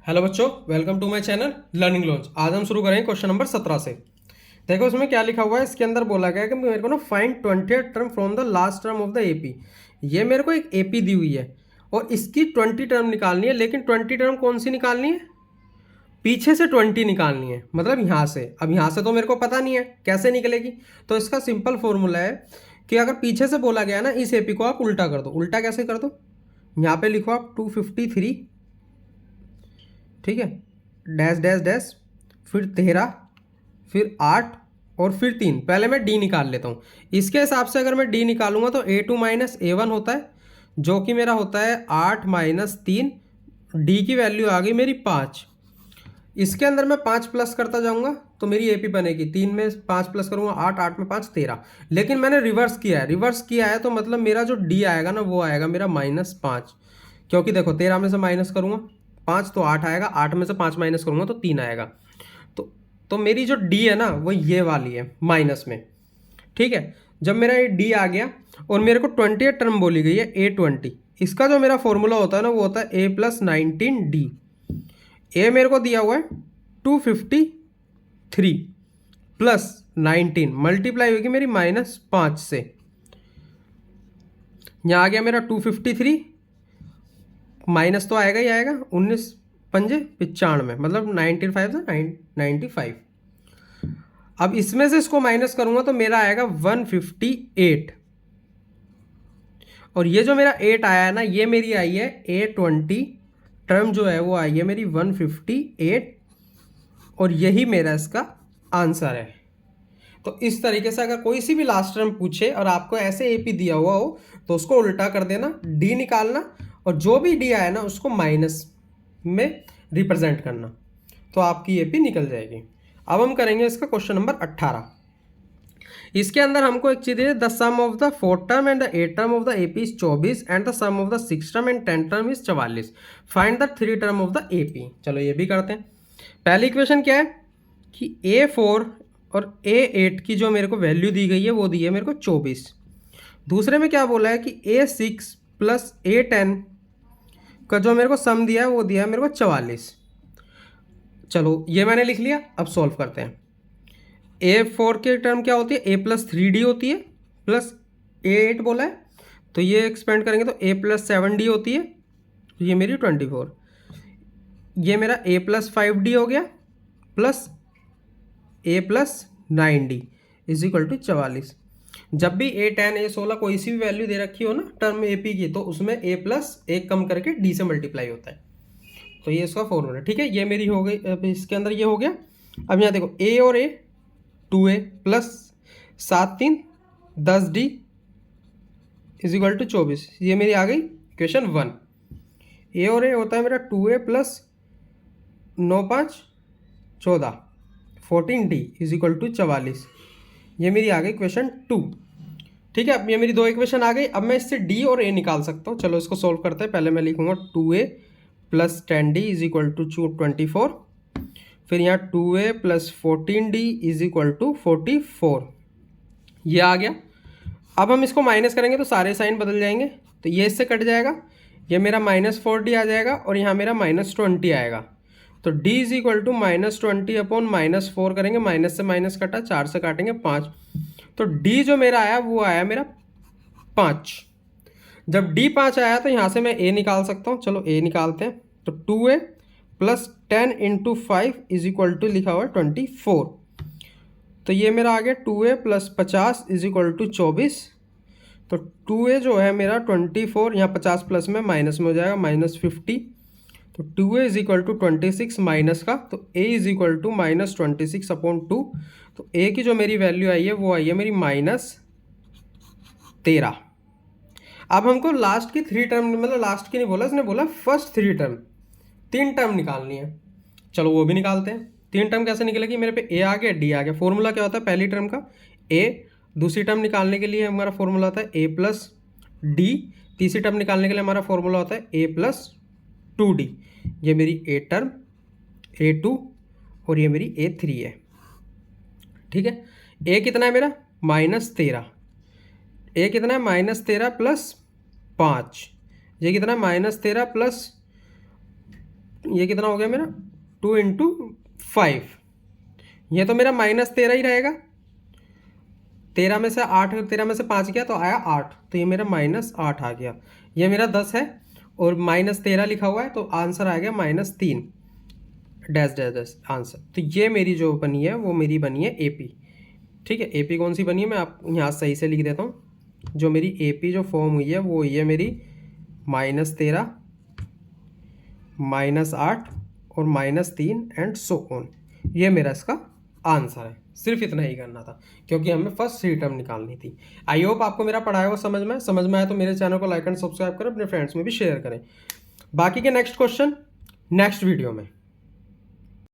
Hello बच्चों, welcome to my channel learning launch. आज हम शुरू करेंगे क्वेश्चन नंबर 17 से। देखो इसमें क्या लिखा हुआ है। इसके अंदर बोला गया है कि मेरे को ना find 20th term from the last term of the AP. ये मेरे को एक एपी दी हुई है और इसकी 20 टर्म निकालनी है, लेकिन 20 टर्म कौन सी निकालनी है? पीछे से 20 निकालनी है, मतलब यहाँ से। अब यहाँ से तो मेरे को पता नहीं है कैसे निकलेगी, तो इसका सिंपल फॉर्मूला है कि अगर पीछे से बोला गया ना, इस एपी को आप उल्टा कर दो। उल्टा कैसे कर दो? यहाँ पे लिखो आप 253, ठीक है, डैश डैश डैश, फिर 13, फिर 8 और फिर 3। पहले मैं डी निकाल लेता हूँ। इसके हिसाब से अगर मैं डी निकालूंगा तो A2 माइनस A1 होता है, जो कि मेरा होता है 8 माइनस 3। डी की वैल्यू आ गई मेरी 5। इसके अंदर मैं 5 प्लस करता जाऊंगा तो मेरी एपी बनेगी। 3 में 5 प्लस करूंगा 8, 8 में 5 13। लेकिन मैंने रिवर्स किया है। रिवर्स किया है तो मतलब मेरा जो डी आएगा ना, वो आएगा मेरा -5। क्योंकि देखो 13 में से माइनस करूंगा 5 तो 8 आएगा, 8 में से 5 माइनस करूंगा तो 3 आएगा। तो तो मेरी जो डी है ना, वो ये वाली है माइनस में। ठीक है, जब मेरा ये डी आ गया और मेरे को 20th टर्म बोली गई है A20, इसका जो मेरा फॉर्मूला होता है ना, वो होता है A + 19D। ए मेरे को दिया हुआ है 253 प्लस 19, मल्टीप्लाई होगी मेरी -5 से। यहाँ आ गया मेरा 253, माइनस तो आएगा ही आएगा। 19 पंजे 95, मतलब 95 से 95। अब इसमें से इसको माइनस करूंगा तो मेरा आएगा 158। और ये जो मेरा 8 आया है ना, ये मेरी आई है A20 टर्म, जो है वो आई है मेरी 158। और यही मेरा इसका आंसर है। तो इस तरीके से अगर कोई सी भी लास्ट टर्म पूछे और आपको ऐसे एपी दिया हुआ हो तो उसको उल्टा कर देना, डी निकालना, और जो भी डी आया ना उसको माइनस में रिप्रेजेंट करना, तो आपकी एपी निकल जाएगी। अब हम करेंगे इसका क्वेश्चन नंबर 18। इसके अंदर हमको एक चीज है, the sum of the 4th term and the 8th term of the AP is 24 and the sum of the 6th term and 10th term is 44। Find the 3 term of the AP. चलो ये भी करते हैं। पहली equation क्या है कि A4 और A8 की जो मेरे को वैल्यू दी गई है वो दी है मेरे को 24। दूसरे में क्या बोला है कि A6 प्लस A10 का जो मेरे को सम दिया है वो दिया है मेरे को 44। चलो ये मैंने लिख लिया। अब सॉल्व करते हैं। A4 की टर्म क्या होती है? A+3D होती है, प्लस A8 बोला है तो ये एक्सपेंड करेंगे तो A+7D होती है, तो ये मेरी 24। ये मेरा A+5D हो गया, plus A+9D is equal to 44। जब भी A10 A16 कोई सी भी वैल्यू दे रखी हो ना टर्म एपी की, तो उसमें A+1 कम करके D से मल्टीप्लाई होता है। तो ये इसका फॉर्मूला। ठीक है, ये मेरी हो गई। अब इसके अंदर ये हो गया। अब यहाँ देखो A और A 2A plus 7 3 10D is equal to 24। ये मेरी आ गई इक्वेशन 1। A और A होता है मेरा 2A plus 9 5 14, 14D is equal to 44। ये मेरी आ गई क्वेश्चन 2। ठीक है, अब ये मेरी दो इक्वेशन आ गई। अब मैं इससे D और A निकाल सकता हूँ। चलो इसको सोल्व करते हैं। पहले मैं लिखूंगा 2A plus 10D is equal to 24। फिर यहाँ 2A plus 14D is equal to 44। ये आ गया। अब हम इसको माइनस करेंगे तो सारे साइन बदल जाएंगे, तो ये इससे कट जाएगा। ये मेरा -4D आ जाएगा और यहाँ मेरा -20 आएगा। तो D is equal to -20 upon -4 करेंगे, माइनस से माइनस कटा, 4 से काटेंगे 5। तो D जो मेरा आया वो आया मेरा 5। जब D 5 आया तो यहाँ से मैं A निकाल सकता हूँ। चलो A निकालते हैं। तो 2A plus 10 into 5 is equal to लिखा हुआ है 24। तो ये मेरा आ गया 2A plus 50 is equal to 24। तो 2A जो है मेरा 24, यहाँ 50 प्लस में माइनस में हो जाएगा -50। तो 2A is equal to 26 minus का, तो A is equal to -26 upon 2। तो A की जो मेरी वैल्यू आई है वो आई है मेरी -13। अब हमको लास्ट की 3 टर्म, मतलब लास्ट की नहीं बोला इसने, बोला फर्स्ट 3 टर्म, 3 टर्म निकालनी है। चलो वो भी निकालते हैं। 3 टर्म कैसे निकलेगी? मेरे पे A आ गया, D आ गया। फॉर्मूला क्या होता है पहली टर्म का? A। दूसरी टर्म निकालने के लिए हमारा फॉर्मूला होता है A+D। तीसरी टर्म निकालने के लिए हमारा फॉर्मूला होता है A+2D। ये मेरी A टर्म A2 और ये मेरी A3 है। ठीक है, A कितना है मेरा? -13। A कितना है? -13 प्लस 5। ये कितना है? -13 प्लस ये कितना हो गया मेरा 2 इंटू 5, ये तो मेरा -13 ही रहेगा। 13 में से 8, 13 में से 5 गया तो आया 8, तो ये मेरा -8 आ गया। ये मेरा 10 है और -13 लिखा हुआ है, तो आंसर आ गया -3 डैश डैश डैश आंसर। तो ये मेरी जो बनी है वो मेरी बनी है एपी। ठीक है, एपी कौन सी बनी है मैं आप यहाँ सही से लिख देता हूँ। जो मेरी एपी जो फॉर्म हुई है वो हुई है मेरी -13, -8 और -3 एंड सो ऑन। ये मेरा इसका आंसर है। सिर्फ इतना ही करना था क्योंकि हमें फर्स्ट 3 टर्म निकालनी थी। आई होप आपको मेरा पढ़ाया हुआ समझ में आया तो मेरे चैनल को लाइक एंड सब्सक्राइब करें, अपने फ्रेंड्स में भी शेयर करें। बाकी के नेक्स्ट क्वेश्चन नेक्स्ट वीडियो में।